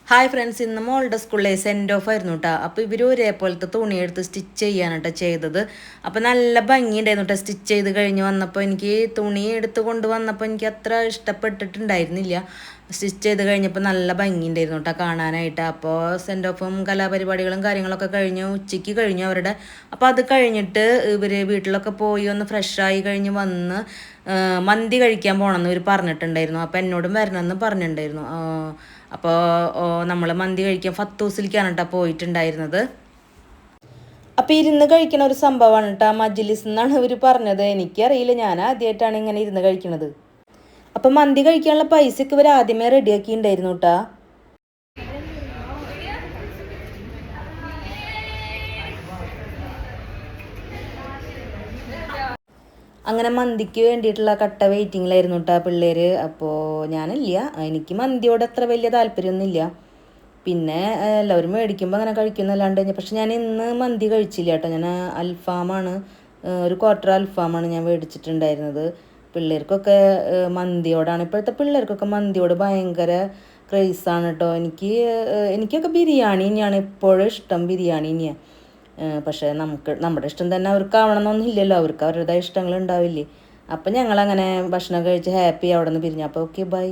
Hi friends, ഇന്ന് മോളുടെ സ്കൂളിലെ സെൻഡ് ഓഫ് ആയിരുന്നു കേട്ടോ. അപ്പോൾ ഇവർ ഒരേപോലത്തെ തുണിയെടുത്ത് സ്റ്റിച്ച് ചെയ്യാനാണ് കേട്ടോ ചെയ്തത്. അപ്പോൾ നല്ല ഭംഗിയുണ്ടായിരുന്നു കേട്ടോ. സ്റ്റിച്ച് ചെയ്ത് കഴിഞ്ഞ് വന്നപ്പോൾ എനിക്ക് തുണി എടുത്ത് കൊണ്ട് വന്നപ്പോൾ എനിക്ക് അത്ര ഇഷ്ടപ്പെട്ടിട്ടുണ്ടായിരുന്നില്ല. സ്റ്റിച്ച് ചെയ്ത് കഴിഞ്ഞപ്പോൾ നല്ല ഭംഗിയുണ്ടായിരുന്നു കേട്ടോ കാണാനായിട്ട്. അപ്പോൾ സെൻഡ് ഓഫും കലാപരിപാടികളും കാര്യങ്ങളൊക്കെ കഴിഞ്ഞു, ഉച്ചയ്ക്ക് കഴിഞ്ഞു അവരുടെ. അപ്പോൾ അത് കഴിഞ്ഞിട്ട് ഇവർ വീട്ടിലൊക്കെ പോയി ഒന്ന് ഫ്രഷായി കഴിഞ്ഞ് വന്ന് മന്തി കഴിക്കാൻ പോകണമെന്ന് ഇവർ പറഞ്ഞിട്ടുണ്ടായിരുന്നു. അപ്പോൾ എന്നോടും വരണമെന്ന് പറഞ്ഞിട്ടുണ്ടായിരുന്നു. അപ്പോൾ നമ്മൾ മന്തി കഴിക്കാൻ ഫത്തൂസിലേക്കാണ് കേട്ടോ പോയിട്ടുണ്ടായിരുന്നത്. അപ്പോൾ ഇരുന്ന് കഴിക്കണ ഒരു സംഭവമാണ് കേട്ടോ മജ്ലിസ് എന്നാണ് ഇവർ പറഞ്ഞത്. എനിക്കറിയില്ല, ഞാൻ ആദ്യമായിട്ടാണ് ഇങ്ങനെ ഇരുന്ന് കഴിക്കണത്. അപ്പം മന്തി കഴിക്കാനുള്ള പൈസയൊക്കെ ഇവർ ആദ്യമേ റെഡിയാക്കിയിട്ടുണ്ടായിരുന്നു കേട്ടോ. അങ്ങനെ മന്തിക്ക് വേണ്ടിയിട്ടുള്ള കട്ട വെയിറ്റിങ്ങിലായിരുന്നു കേട്ടോ പിള്ളേർ. അപ്പോൾ ഞാനില്ല, എനിക്ക് മന്തിയോട് അത്ര വലിയ താല്പര്യമൊന്നുമില്ല. പിന്നെ എല്ലാവരും മേടിക്കുമ്പോൾ അങ്ങനെ കഴിക്കുന്നല്ലാണ്ട് കഴിഞ്ഞാൽ, പക്ഷെ ഞാൻ ഇന്ന് മന്തി കഴിച്ചില്ല കേട്ടോ. ഞാൻ അൽഫാമാണ്, ഒരു ക്വാർട്ടർ അൽഫാമാണ് ഞാൻ മേടിച്ചിട്ടുണ്ടായിരുന്നത്. പിള്ളേർക്കൊക്കെ മന്തിയോടാണ്, ഇപ്പോഴത്തെ പിള്ളേർക്കൊക്കെ മന്തിയോട് ഭയങ്കര ക്രേസാണ് കേട്ടോ. എനിക്കൊക്കെ ബിരിയാണി തന്നെയാണ് എപ്പോഴും ഇഷ്ടം, ബിരിയാണി തന്നെയാണ്. പക്ഷേ നമ്മുടെ ഇഷ്ടം തന്നെ അവർക്ക് ആവണമെന്നൊന്നും ഇല്ലല്ലോ, അവർക്ക് അവരുടേതായ ഇഷ്ടങ്ങൾ ഉണ്ടാവില്ലേ. അപ്പം ഞങ്ങളങ്ങനെ ഭക്ഷണം കഴിച്ച് ഹാപ്പി അവിടെ നിന്ന് പിരിഞ്ഞു. അപ്പോൾ ഓക്കെ, ബൈ.